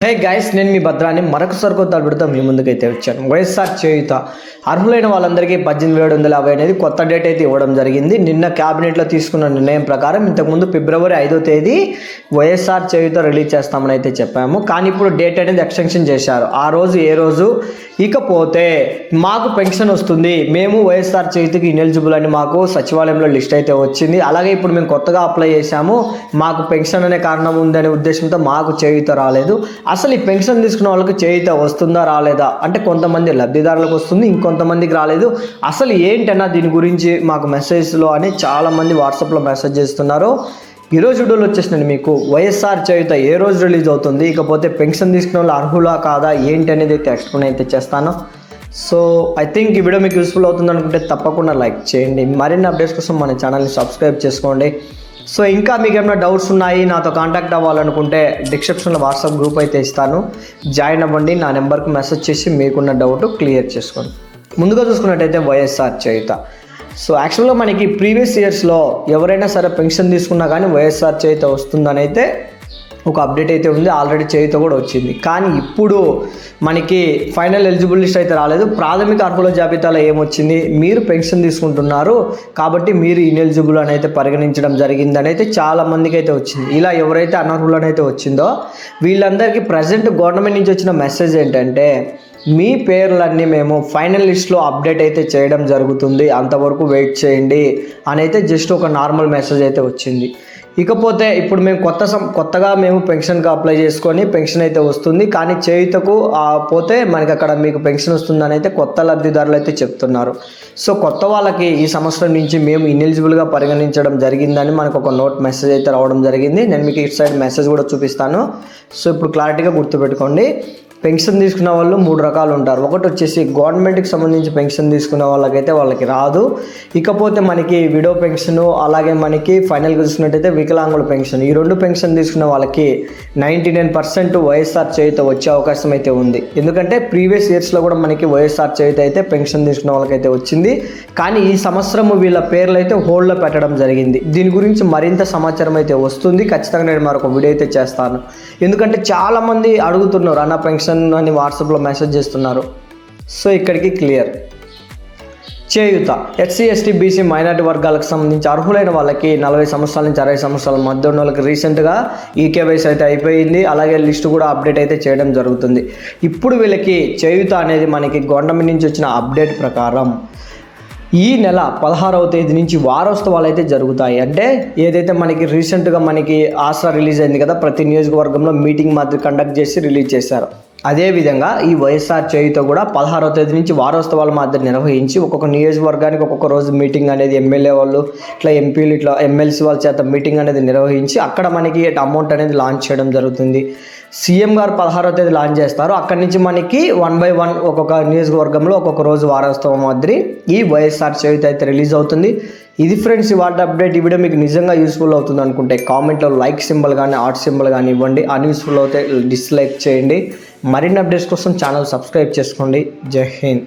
Hey guys, నేను మీ భద్రాన్ని మరొకసారి కొత్త అడుగుతా మీ ముందుకైతే వచ్చాను. వైఎస్ఆర్ చేయూత అర్హులైన వాళ్ళందరికీ 18,750 అనేది కొత్త డేట్ అయితే ఇవ్వడం జరిగింది. నిన్న క్యాబినెట్లో తీసుకున్న నిర్ణయం ప్రకారం ఇంతకుముందు ఫిబ్రవరి 5వ తేదీ వైఎస్ఆర్ చేయూత రిలీజ్ చేస్తామని అయితే చెప్పాము. కానీ ఇప్పుడు డేట్ అనేది ఎక్స్టెన్షన్ చేశారు. ఆ రోజు ఏ రోజు, ఇకపోతే మాకు పెన్షన్ వస్తుంది, మేము వైఎస్ఆర్ చేయూతకి ఇనెలిజిబుల్ అని మాకు సచివాలయంలో లిస్ట్ అయితే వచ్చింది. అలాగే ఇప్పుడు మేము కొత్తగా అప్లై చేశాము, మాకు పెన్షన్ అనే కారణం ఉందనే ఉద్దేశంతో మాకు చేయూత రాలేదు. అసలు ఈ పెన్షన్ తీసుకున్న వాళ్ళకి చేయూత వస్తుందా రాలేదా అంటే కొంతమంది లబ్ధిదారులకు వస్తుంది, ఇంకొంతమందికి రాలేదు. అసలు ఏంటన్నా దీని గురించి మాకు మెసేజ్లో అని చాలామంది వాట్సాప్లో మెసేజ్ చేస్తున్నారు. ఈరోజు వీడియోలో వచ్చేసినాను మీకు వైఎస్ఆర్ చేయూత ఏ రోజు రిలీజ్ అవుతుంది, ఇకపోతే పెన్షన్ తీసుకున్న వాళ్ళు అర్హులా కాదా ఏంటి అనేది అయితే ఎక్స్ప్లెయిన్ అయితే చేస్తాను. సో ఐ థింక్ ఈ వీడియో మీకు యూస్ఫుల్ అవుతుంది అనుకుంటే తప్పకుండా లైక్ చేయండి. మరిన్ని అప్డేట్స్ కోసం మన ఛానల్ని సబ్స్క్రైబ్ చేసుకోండి. సో ఇంకా మీకు ఏమైనా డౌట్స్ ఉన్నాయి, నాతో కాంటాక్ట్ అవ్వాలనుకుంటే డిస్క్రిప్షన్లో వాట్సాప్ గ్రూప్ అయితే ఇస్తాను, జాయిన్ అవ్వండి. నా నెంబర్కి మెసేజ్ చేసి మీకున్న డౌట్ క్లియర్ చేసుకోండి. ముందుగా చూసుకున్నట్టయితే వైఎస్ఆర్ చేయూత. సో యాక్చువల్గా మనకి ప్రీవియస్ ఇయర్స్లో ఎవరైనా సరే పెన్షన్ తీసుకున్నా కానీ వైఎస్ఆర్ చేయూత వస్తుందని అయితే ఒక అప్డేట్ అయితే ఉంది. ఆల్రెడీ చేయూత కూడా వచ్చింది. కానీ ఇప్పుడు మనకి ఫైనల్ ఎలిజిబుల్ లిస్ట్ అయితే రాలేదు. ప్రాథమిక అర్హుల జాబితాలో ఏమొచ్చింది, మీరు పెన్షన్ తీసుకుంటున్నారు కాబట్టి మీరు ఇనెలిజిబుల్ అని అయితే పరిగణించడం జరిగిందని అయితే చాలా మందికి అయితే వచ్చింది. ఇలా ఎవరైతే అనర్హులని అయితే వచ్చిందో వీళ్ళందరికీ ప్రజెంట్ గవర్నమెంట్ నుంచి వచ్చిన మెసేజ్ ఏంటంటే, మీ పేర్లన్నీ మేము ఫైనల్ లిస్ట్లో అప్డేట్ అయితే చేయడం జరుగుతుంది, అంతవరకు వెయిట్ చేయండి అని అయితే జస్ట్ ఒక నార్మల్ మెసేజ్ అయితే వచ్చింది. ఇకపోతే ఇప్పుడు మేము కొత్తగా మేము పెన్షన్కి అప్లై చేసుకొని పెన్షన్ అయితే వస్తుంది, కానీ చేయూతకు పోతే మనకి అక్కడ మీకు పెన్షన్ వస్తుందని అయితే కొత్త లబ్ధిదారులు అయితే చెప్తున్నారు. సో కొత్త వాళ్ళకి ఈ సంవత్సరం నుంచి మేము ఇనెలిజిబుల్గా పరిగణించడం జరిగిందని మనకు ఒక నోట్ మెసేజ్ అయితే రావడం జరిగింది. నేను మీకు ఇటు సైడ్ మెసేజ్ కూడా చూపిస్తాను. సో ఇప్పుడు క్లారిటీగా గుర్తుపెట్టుకోండి. పెన్షన్ తీసుకున్న వాళ్ళు 3 రకాలు ఉంటారు. ఒకటి వచ్చేసి గవర్నమెంట్కి సంబంధించి పెన్షన్ తీసుకున్న వాళ్ళకైతే వాళ్ళకి రాదు. ఇకపోతే మనకి విడో పెన్షన్, అలాగే మనకి ఫైనల్గా చూసుకున్నట్టయితే వికలాంగుల పెన్షన్, ఈ 2 పెన్షన్ తీసుకున్న వాళ్ళకి 99% వైఎస్ఆర్ చేయూత వచ్చే అవకాశం అయితే ఉంది. ఎందుకంటే ప్రీవియస్ ఇయర్స్లో కూడా మనకి వైఎస్ఆర్ చేయూత అయితే పెన్షన్ తీసుకున్న వాళ్ళకైతే వచ్చింది. కానీ ఈ సంవత్సరం వీళ్ళ పేర్లు అయితే హోల్డ్లో పెట్టడం జరిగింది. దీని గురించి మరింత సమాచారం అయితే వస్తుంది. ఖచ్చితంగా నేను మరొక వీడియో అయితే చేస్తాను. ఎందుకంటే చాలామంది అడుగుతున్నారు అన్న పెన్షన్ అని వాట్సాప్లో మెసేజ్ చేస్తున్నారు. సో ఇక్కడికి క్లియర్. చేయూత ఎస్సీ, ఎస్టీ, బీసీ, మైనార్టీ వర్గాలకు సంబంధించి అర్హులైన వాళ్ళకి 40 సంవత్సరాల నుంచి 60 సంవత్సరాల మధ్య ఉన్న వాళ్ళకి రీసెంట్గా ఈకేవైసీ అయితే అయిపోయింది. అలాగే లిస్ట్ కూడా అప్డేట్ అయితే చేయడం జరుగుతుంది. ఇప్పుడు వీళ్ళకి చేయూత అనేది మనకి గవర్నమెంట్ నుంచి వచ్చిన అప్డేట్ ప్రకారం ఈ నెల 16వ తేదీ నుంచి వారోత్సవాలు అయితే జరుగుతాయి. అంటే ఏదైతే మనకి రీసెంట్గా మనకి ఆసరా రిలీజ్ అయింది కదా, ప్రతి నియోజకవర్గంలో మీటింగ్ మాదిరి కండక్ట్ చేసి రిలీజ్ చేశారు. అదేవిధంగా ఈ వైఎస్ఆర్ చేయూత కూడా 16వ తేదీ నుంచి వారోత్సవాల మాదిరి నిర్వహించి ఒక్కొక్క నియోజకవర్గానికి ఒక్కొక్క రోజు మీటింగ్ అనేది ఎమ్మెల్యే వాళ్ళు ఇట్లా ఎంపీలు ఇట్లా ఎమ్మెల్సీ వాళ్ళ చేత మీటింగ్ అనేది నిర్వహించి అక్కడ మనకి అమౌంట్ అనేది లాంచ్ చేయడం జరుగుతుంది. సీఎం గారు 16వ తేదీ లాంచ్ చేస్తారు. అక్కడి నుంచి మనకి 1 by 1 ఒక్కొక్క నియోజకవర్గంలో ఒక్కొక్క రోజు వారోత్సవం మాదిరి ఈ వైఎస్ఆర్ చేయూత అయితే రిలీజ్ అవుతుంది. ఇది ఫ్రెండ్స్ ఇవాళ అప్డేట్. ఈ వీడియో మీకు నిజంగా యూస్ఫుల్ అవుతుంది అనుకుంటే కామెంట్లో లైక్ సింబల్ కానీ హార్ట్ సింబల్ కానీ ఇవ్వండి. అన్యూస్ఫుల్ అయితే డిస్లైక్ చేయండి. మరిన్ని అప్డేట్స్ కోసం ఛానల్ సబ్స్క్రైబ్ చేసుకోండి. జై హింద్.